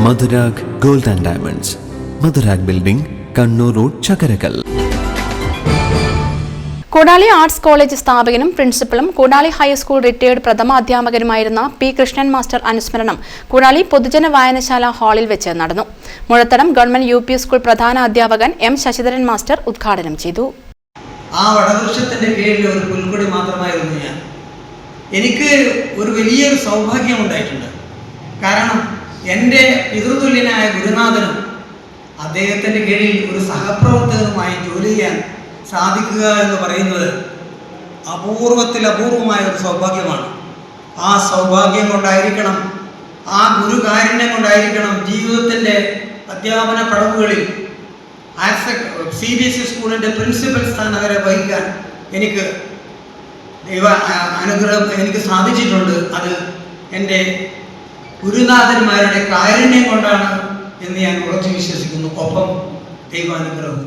Madhurag gold and diamonds, Madhurag building, Kannur road, Chakarakkal. Koodali arts college സ്ഥാപകനും പ്രിൻസിപ്പലും Koodali high school retired പ്രഥമ അധ്യാപകനുമായിരുന്ന പി കൃഷ്ണൻ മാസ്റ്റർ അനുസ്മരണം കൂടാളി പൊതുജന വായനശാല ഹാളിൽ വെച്ച് നടന്നു. മുഴത്തടം ഗവൺമെന്റ് UP സ്കൂൾ പ്രധാന അധ്യാപകൻ M ശശിധരൻ മാസ്റ്റർ ഉദ്ഘാടനം ചെയ്തു. ആ വടവൃക്ഷത്തിന്റെ കീഴിൽ ഒരു പുൽക്കൊടി മാത്രമായിരുന്നു ഞാൻ. എനിക്ക് ഒരു വലിയൊരു സൗഭാഗ്യം ഉണ്ടായിട്ടുണ്ട്. കാരണം എൻ്റെ പിതൃതുല്യനായ ഗുരുനാഥനും അദ്ദേഹത്തിൻ്റെ കീഴിൽ ഒരു സഹപ്രവർത്തകനുമായി ജോലി ചെയ്യാൻ സാധിക്കുക എന്ന് പറയുന്നത് അപൂർവമായ ഒരു സൗഭാഗ്യമാണ്. ആ സൗഭാഗ്യം കൊണ്ടായിരിക്കണം, ആ ഗുരുകാരുണ്യം കൊണ്ടായിരിക്കണം ജീവിതത്തിൻ്റെ അധ്യാപന പടവുകളിൽ CBSE സ്കൂളിൻ്റെ പ്രിൻസിപ്പൽ സ്ഥാനം വരെ വഹിക്കാൻ എനിക്ക് അനുഗ്രഹം എനിക്ക് സാധിച്ചിട്ടുണ്ട്. അത് എൻ്റെ ഗുരുനാഥന്മാരുടെ കാരുണ്യം കൊണ്ടാണ് എന്ന് ഞാൻ ഉറച്ചു വിശ്വസിക്കുന്നു. ഒപ്പം ദൈവാനുഗ്രഹം.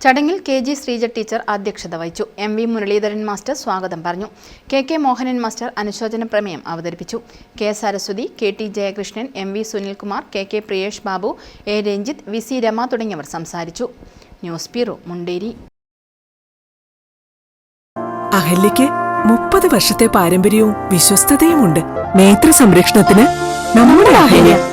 ചടങ്ങിൽ KG ശ്രീജ ടീച്ചർ അധ്യക്ഷത വഹിച്ചു. MV മുരളീധരൻ മാസ്റ്റർ സ്വാഗതം പറഞ്ഞു. KK മോഹനൻ മാസ്റ്റർ അനുശോചന പ്രമേയം അവതരിപ്പിച്ചു. K Saraswati, KT Jayakrishnan, MV Sunilkumar, KK Priyesh Babu, A Ranjith, VC Rama തുടങ്ങിയവർ സംസാരിച്ചു. News bureau, Munderi. അഹല്യയ്ക്ക് 30 വർഷത്തെ പാരമ്പര്യവും വിശ്വസ്തതയുമുണ്ട്. നേത്ര സംരക്ഷണത്തിന് നമ്മുടെ അഹല്യ.